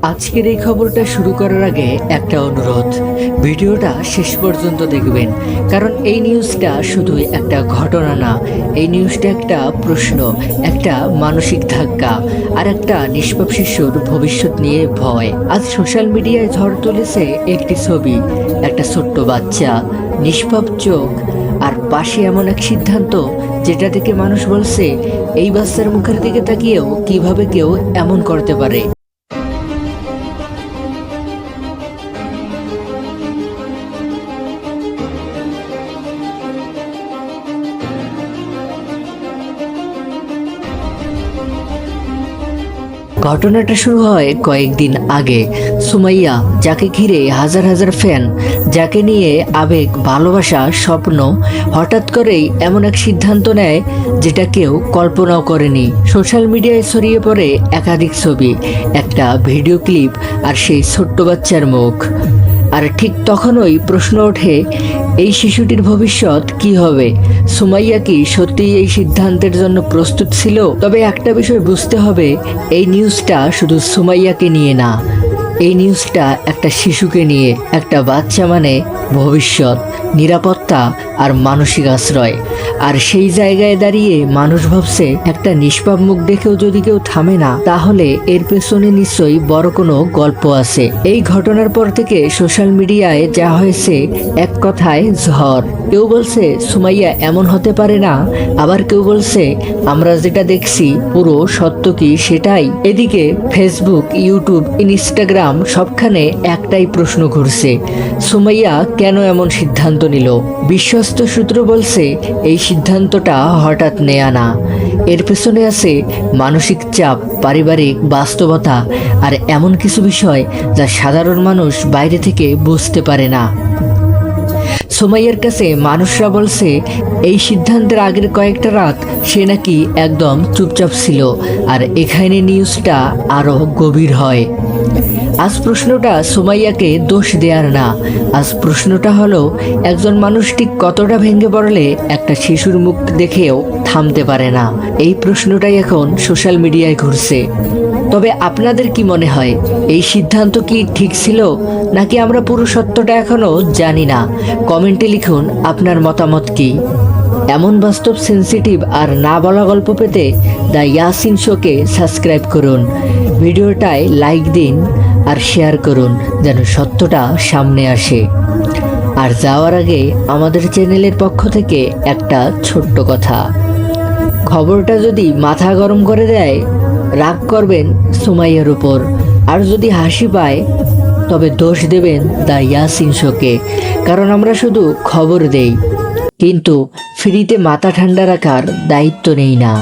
আজকের এই খবরটা শুরু করার আগে একটা অনুরোধ, ভিডিওটা শেষ পর্যন্ত দেখবেন, কারণ এই নিউজটা শুধুই একটা ঘটনা না, এই নিউজটা একটা প্রশ্ন, একটা মানসিক ধাক্কা আর একটা নিষ্পাপ শিশুর ভবিষ্যৎ নিয়ে ভয়। আজ সোশ্যাল মিডিয়ায় ঝড় তুলেছে একটি ছবি, একটা ছোট্ট বাচ্চা, নিষ্পাপ চোখ আর পাশে এমন এক সিদ্ধান্ত যেটা থেকে মানুষ বলছে এই বাচ্চার মুখের দিকে তাকিয়েও কিভাবে কেউ এমন করতে পারে। ঘটনাটা শুরু হয় কয়েকদিন আগে। সুমাইয়া, যাকে ঘিরে হাজার হাজার ফ্যান, যাকে নিয়ে আবেগ, ভালোবাসা, স্বপ্ন, হঠাৎ করেই এমন এক সিদ্ধান্ত নেয় যেটা কেউ কল্পনাও করেনি। সোশ্যাল মিডিয়ায় ছড়িয়ে পড়ে একাধিক ছবি, একটা ভিডিও ক্লিপ আর সেই ছোট্ট বাচ্চার মুখ। আর ঠিক তখনই প্রশ্ন ওঠে, এই শিশুটির ভবিষ্যৎ কি হবে? সুমাইয়া কি সত্যিই এই সিদ্ধান্তের জন্য প্রস্তুত ছিল? তবে একটা বিষয় বুঝতে হবে, এই নিউজটা শুধু সুমাইয়াকে নিয়ে না, এই নিউজটা একটা শিশুকে নিয়ে। একটা বাচ্চা মানে ভবিষ্যৎ, নিরাপত্তা আর মানসিক আশ্রয়। আর সেই জায়গায় দাঁড়িয়ে মানুষ ভাবছে, একটা নিষ্পাপ মুখ দেখেও যদি কেউ থামে না, তাহলে এর পেছনে নিশ্চয়ই বড় কোনো গল্প আছে। এই ঘটনার পর থেকে সোশ্যাল মিডিয়ায় যা হয়েছে, এক কথায় ঝড়। কেউ বলছে সুমাইয়া এমন হতে পারে না, আবার কেউ বলছে আমরা যেটা দেখছি পুরো সত্য কি সেটাই। এদিকে ফেসবুক, ইউটিউব, ইনস্টাগ্রাম সবখানে একটাই প্রশ্ন ঘুরছে, সুমাইয়া কেন এমন সিদ্ধান্ত নিল? বিশ্বস্ত সূত্র বলছে এই সিদ্ধান্তটা হঠাৎ নেয়া না, এর পেছনে আছে মানসিক চাপ, পারিবারিক বাস্তবতা আর এমন কিছু বিষয় যা সাধারণ মানুষ বাইরে থেকে বুঝতে পারে না। সুমাইয়ার কাছে মানুষরা বলছে এই সিদ্ধান্তের আগের কয়েকটা রাত সে নাকি একদম চুপচাপ ছিল। আর এখানে নিউজটা আরো গভীর হয়। আজ প্রশ্নটা সুমাইয়াকে দোষ দেওয়ার না, আজ প্রশ্নটা হলো একজন মানুষ ঠিক কতটা ভেঙে পড়লে একটা শিশুর মুখ দেখেও থামতে পারে না। এই প্রশ্নটাই এখন সোশ্যাল মিডিয়ায় ঘুরছে। তবে আপনাদের কি মনে হয়, এই সিদ্ধান্ত কি ঠিক ছিল, নাকি আমরা পুরো সত্যটা এখনো জানি না? কমেন্টে লিখুন আপনার মতামত কি। এমন বাস্তব, সেন্সিটিভ আর না বলা গল্প পেতে দ্য ইয়াসিন শোকে সাবস্ক্রাইব করুন, ভিডিওটায় লাইক দিন আর শেয়ার করুন যেন সত্যটা সামনে আসে। আর যাওয়ার আগে আমাদের চ্যানেলের পক্ষ থেকে একটা ছোট্ট কথা, খবরটা যদি মাথা গরম করে দেয়, রাগ করবেন সুমাইয়ার উপর, আর যদি হাসি পায় তবে দোষ দেবেন দ্য ইয়াসিন শোকে, কারণ আমরা শুধু খবর দেই, কিন্তু ফ্রিতে মাথা ঠান্ডা রাখার দায়িত্ব নেই না।